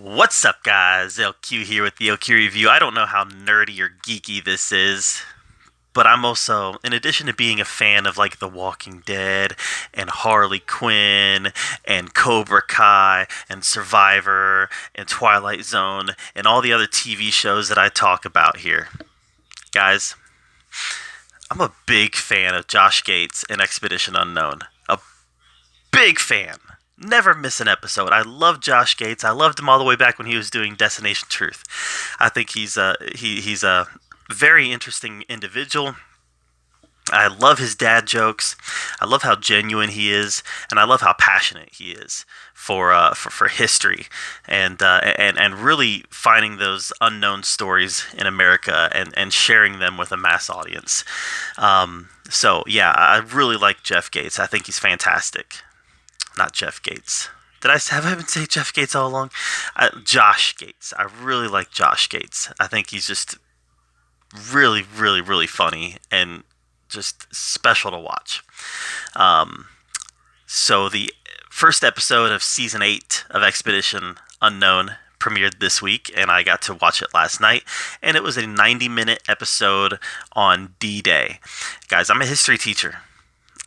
What's up, guys? LQ here with the LQ Review. I don't know how nerdy or geeky this is, but I'm also, in addition to being a fan of like The Walking Dead and Harley Quinn and Cobra Kai and Survivor and Twilight Zone and all the other TV shows that I talk about here, guys, I'm a big fan of Josh Gates and Expedition Unknown. A big fan. Never miss an episode. I love Josh Gates. I loved him all the way back when he was doing Destination Truth. I think he's a very interesting individual. I love his dad jokes. I love how genuine he is, and I love how passionate he is for history and really finding those unknown stories in America and sharing them with a mass audience. So yeah, I really like Jeff Gates. I think he's fantastic. Not Jeff Gates. Did I been saying Jeff Gates all along? Josh Gates. I really like Josh Gates. I think he's just really, really, really funny and just special to watch. Um, so the first episode of season 8 of Expedition Unknown premiered this week, and I got to watch it last night. And it was a 90-minute episode on D-Day. Guys, I'm a history teacher.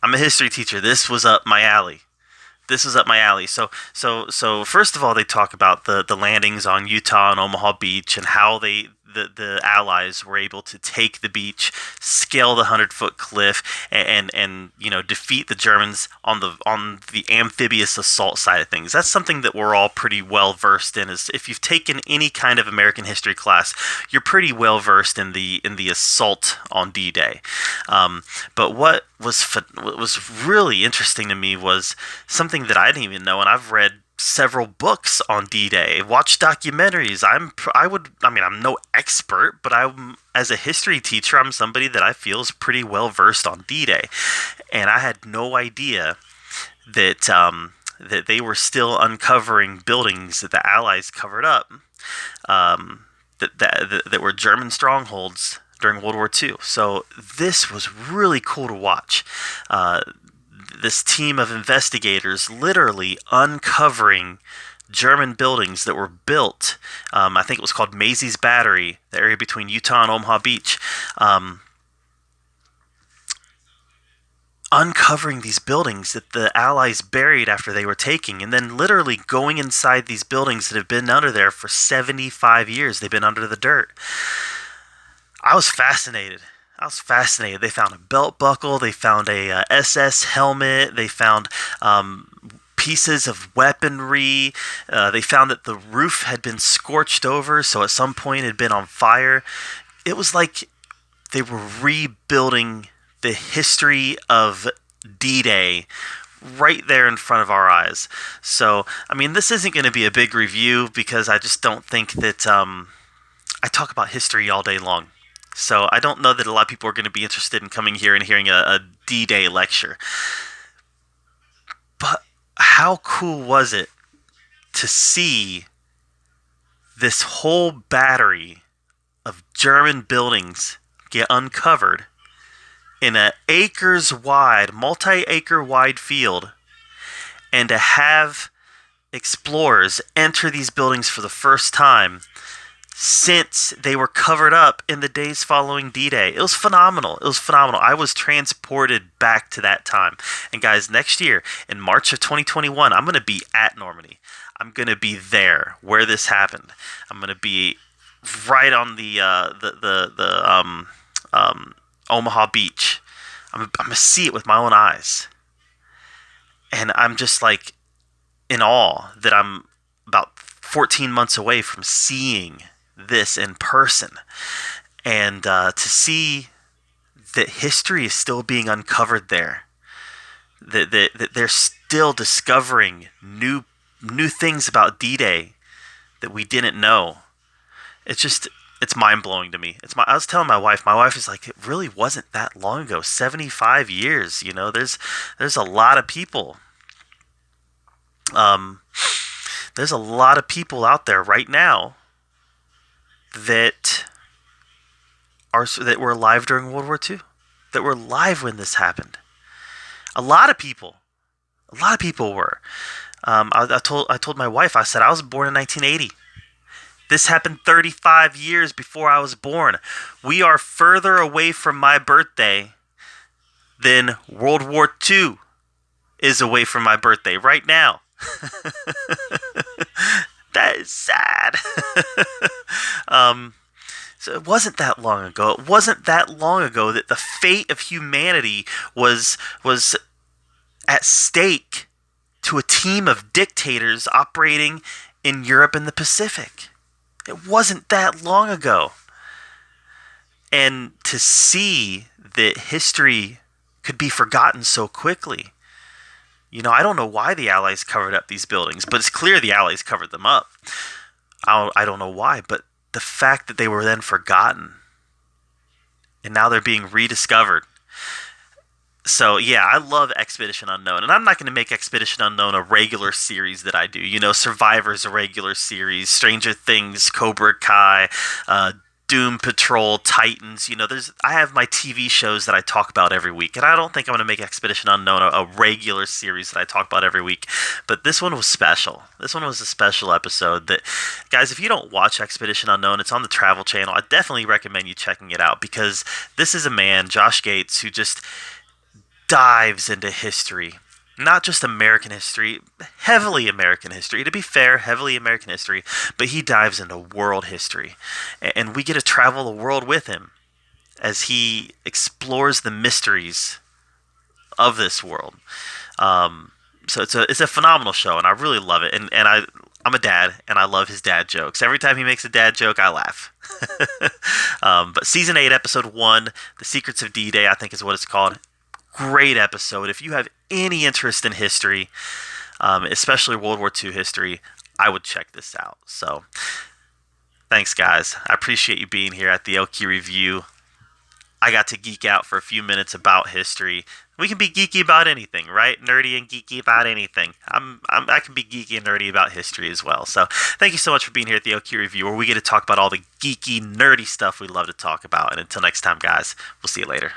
This was up my alley. So first of all, they talk about the landings on Utah and Omaha Beach and how the Allies were able to take the beach, scale the 100-foot cliff, and defeat the Germans on the amphibious assault side of things. That's something that we're all pretty well versed in. Is if you've taken any kind of American history class, you're pretty well versed in the assault on D-Day. But what was really interesting to me was something that I didn't even know, and I've read several books on D-Day, watched documentaries. I'm no expert, but as a history teacher, I'm somebody that I feel is pretty well versed on D-Day, and I had no idea that they were still uncovering buildings that the Allies covered up, that were German strongholds during World War II. So this was really cool to watch. This team of investigators literally uncovering German buildings that were built. I think it was called Maisie's Battery, the area between Utah and Omaha Beach. Uncovering these buildings that the Allies buried after they were taking, and then literally going inside these buildings that have been under there for 75 years. They've been under the dirt. I was fascinated. They found a belt buckle. They found a SS helmet. They found pieces of weaponry. They found that the roof had been scorched over, so at some point it had been on fire. It was like they were rebuilding the history of D-Day right there in front of our eyes. So, this isn't going to be a big review because I just don't think that I talk about history all day long. So I don't know that a lot of people are going to be interested in coming here and hearing a D-Day lecture. But how cool was it to see this whole battery of German buildings get uncovered in an multi-acre wide field, and to have explorers enter these buildings for the first time since they were covered up in the days following D-Day. It was phenomenal. I was transported back to that time. And guys, next year, in March of 2021, I'm going to be at Normandy. I'm going to be there where this happened. I'm going to be right on the Omaha Beach. I'm going to see it with my own eyes. And I'm just like in awe that I'm about 14 months away from seeing this in person, and to see that history is still being uncovered there, that they're still discovering new things about D-Day that we didn't know. It's mind-blowing to me. I was telling my wife is like, it really wasn't that long ago, 75 years. There's a lot of people. There's a lot of people out there right now that were alive during World War II, that were alive when this happened. A lot of people were. I told my wife, I said I was born in 1980. This happened 35 years before I was born. We are further away from my birthday than World War II is away from my birthday right now. That is sad. um, so it wasn't that long ago. It wasn't that long ago that the fate of humanity was at stake to a team of dictators operating in Europe and the Pacific. It wasn't that long ago. And to see that history could be forgotten so quickly. I don't know why the Allies covered up these buildings, but it's clear the Allies covered them up. I don't know why, but the fact that they were then forgotten and now they're being rediscovered. So, yeah, I love Expedition Unknown, and I'm not going to make Expedition Unknown a regular series that I do. Survivor's a regular series, Stranger Things, Cobra Kai, Doom Patrol, Titans. I have my TV shows that I talk about every week, and I don't think I'm going to make Expedition Unknown a regular series that I talk about every week. But this one was special. This one was a special episode that, guys, if you don't watch Expedition Unknown, it's on the Travel Channel. I definitely recommend you checking it out because this is a man, Josh Gates, who just dives into history. Not just American history, heavily American history. To be fair, heavily American history, but he dives into world history. And we get to travel the world with him as he explores the mysteries of this world. So it's a phenomenal show, and I really love it. And I'm a dad, and I love his dad jokes. Every time he makes a dad joke, I laugh. But Season 8, Episode 1, The Secrets of D-Day, I think is what it's called. Great episode. If you have any interest in history, especially World War II history, I would check this out. So, thanks, guys. I appreciate you being here at the LQ Review. I got to geek out for a few minutes about history. We can be geeky about anything, right? Nerdy and geeky about anything. I can be geeky and nerdy about history as well. So, thank you so much for being here at the LQ Review, where we get to talk about all the geeky, nerdy stuff we love to talk about. And until next time, guys, we'll see you later.